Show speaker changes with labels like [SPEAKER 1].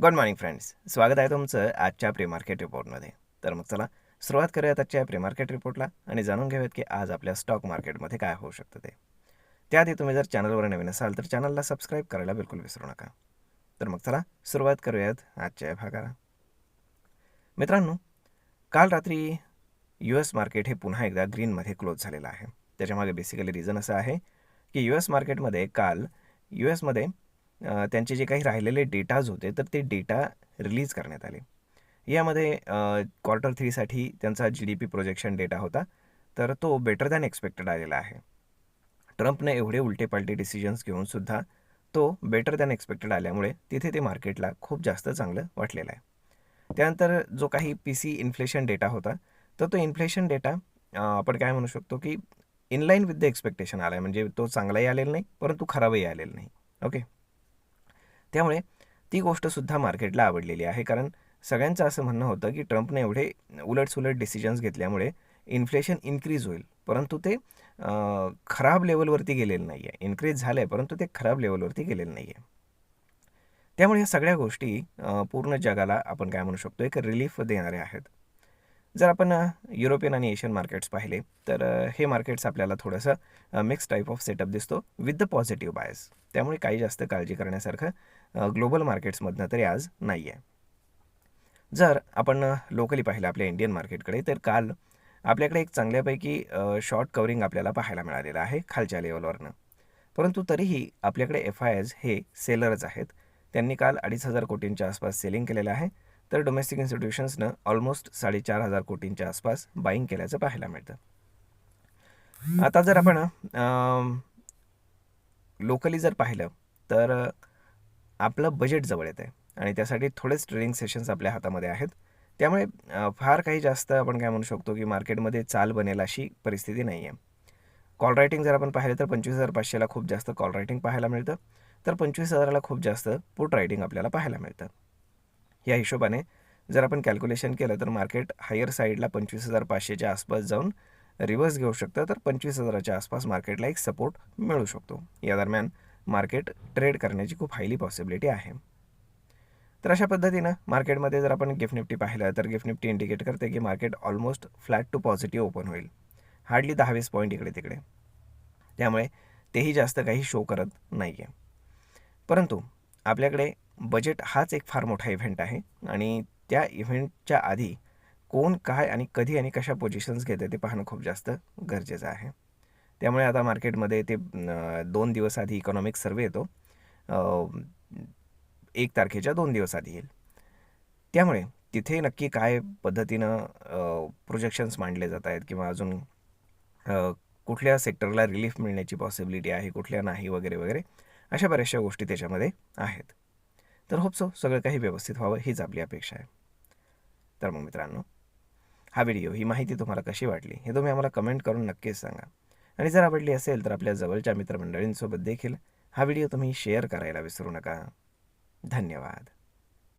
[SPEAKER 1] Good morning friends, स्वागत आहे तुमचं आजच्या प्री मार्केट रिपोर्टमध्ये. तर मग चला सुरुवात करूयात आजच्या प्री मार्केट रिपोर्टला आणि जाणून घेऊयात की आज आपल्या स्टॉक मार्केटमध्ये काय होऊ शकतं ते. त्याआधी तुम्ही जर चॅनलवर नवीन असाल तर चॅनलला सबस्क्राईब करायला बिलकुल विसरू नका. तर मग चला सुरुवात करूयात आजच्या भागाला. मित्रांनो, काल रात्री US मार्केट हे पुन्हा एकदा ग्रीनमध्ये क्लोज झालेलं आहे. त्याच्यामागे बेसिकली रिझन असं आहे की US मार्केटमध्ये काल US त्यांचे जे काही राहिलेले डेटाज होते तर ते डेटा रिलीज करण्यात आले. यामध्ये Q3साठी त्यांचा GDP प्रोजेक्शन डेटा होता, तर तो बेटर दॅन एक्सपेक्टेड आलेला आहे. ट्रम्पने एवढे उलटे-पालटे डिसिजन्स घेऊनसुद्धा तो बेटर दॅन एक्सपेक्टेड आल्यामुळे तिथे ते मार्केटला खूप जास्त चांगलं वाटलेलं आहे. त्यानंतर जो काही PC इन्फ्लेशन डेटा होता, तर तो इन्फ्लेशन डेटा आपण काय म्हणू शकतो की in line with the expectation आला आहे. म्हणजे तो चांगलाही आलेला नाही, परंतु खराबही आलेला नाही. ओके. त्यामुळे ती गोष्टसुद्धा मार्केटला आवडलेली आहे. कारण सगळ्यांचं असं म्हणणं होतं की ट्रम्पने एवढे उलटसुलट डिसिजन्स घेतल्यामुळे इन्फ्लेशन इन्क्रीज होईल, परंतु ते खराब लेवलवरती गेलेलं नाही आहे. इन्क्रीज झालं आहे, परंतु ते खराब लेवलवरती गेलेलं नाही आहे. त्यामुळे ह्या सगळ्या गोष्टी पूर्ण जगाला आपण काय म्हणू शकतो, एक रिलीफ देणारे आहेत. जर आपण युरोपियन आणि एशियन मार्केट्स पाहिले तर हे मार्केट्स आपल्याला थोडंसं मिक्स टाईप ऑफ सेटअप दिसतो विथ द पॉझिटिव्ह बायस. त्यामुळे काही जास्त काळजी करण्यासारखं ग्लोबल मार्केट्समधनं तरी आज नाही आहे. जर आपण लोकली पाहिलं आपल्या इंडियन मार्केटकडे, तर काल आपल्याकडे एक चांगल्यापैकी शॉर्ट कवरिंग आपल्याला पाहायला मिळालेलं आहे खालच्या लेवलवरनं. परंतु तरीही आपल्याकडे FIs हे सेलरच आहेत. त्यांनी काल 2,500 कोटींच्या आसपास सेलिंग केलेलं आहे. तर डोमेस्टिक इन्स्टिट्यूशन्सनं ऑलमोस्ट 4,500 कोटींच्या आसपास बाईंग केल्याचं पाहायला मिळतं. आता जर आपण लोकली जर पाहिलं तर आपलं बजेट जवळ येतं आहे आणि त्यासाठी थोडेच ट्रेडिंग सेशन्स आपल्या हातामध्ये आहेत. त्यामुळे फार काही जास्त आपण काय म्हणू शकतो की मार्केटमध्ये चाल बनेल अशी परिस्थिती नाही आहे. कॉल रायटिंग जर आपण पाहिलं तर 25,500ला खूप जास्त कॉल रायटिंग पाहायला मिळतं, तर 25,000ला खूप जास्त पुट रायटिंग आपल्याला पाहायला मिळतं. या हिशोबाने जर आपण कॅल्क्युलेशन केलं तर मार्केट हायर साईडला 25,500च्या आसपास जाऊन रिव्हर्स घेऊ शकतं, तर 25,000च्या आसपास मार्केटला एक सपोर्ट मिळू शकतो. या दरम्यान मार्केट ट्रेड करण्याची खूप हायली पॉसिबिलिटी आहे. तर अशा पद्धतीनं मार्केटमध्ये जर आपण गिफ्ट निफ्टी पाहिलं तर गिफ्ट निफ्टी इंडिकेट करते की market almost flat to positive open होईल. हार्डली 10-20 पॉईंट इकडे तिकडे. त्यामुळे तेही जास्त काही शो करत नाही आहे. परंतु आपल्याकडे बजेट हाच एक फार मोठा इव्हेंट आहे आणि त्या इव्हेंटच्या आधी कोण काय आणि कधी आणि कशा पोझिशन्स घेते ते पाहणं खूप जास्त गरजेचं आहे. त्यामुळे आता मार्केटमध्ये ते 2 दिवस आधी इकॉनॉमिक सर्वे येतो. 1 तारखेच्या 2 दिवस आधी येईल. त्यामुळे तिथे नक्की काय पद्धतीनं प्रोजेक्शन्स मांडले जात आहेत किंवा अजून कुठल्या सेक्टरला रिलीफ मिळण्याची पॉसिबिलिटी आहे, कुठल्या नाही वगैरे वगैरे, अशा बऱ्याचशा गोष्टी त्याच्यामध्ये आहेत. तर होप सो सगळं काही व्यवस्थित व्हावं हीच आपली अपेक्षा आहे. तर मग मित्रांनो, हा व्हिडिओ, ही माहिती तुम्हाला कशी वाटली हे तुम्ही आम्हाला कमेंट करून नक्कीच सांगा. आणि जर आवडली असेल तर आपल्या जवळच्या मित्रमंडळींसोबत देखील हा व्हिडिओ तुम्ही शेअर करायला विसरू नका. धन्यवाद.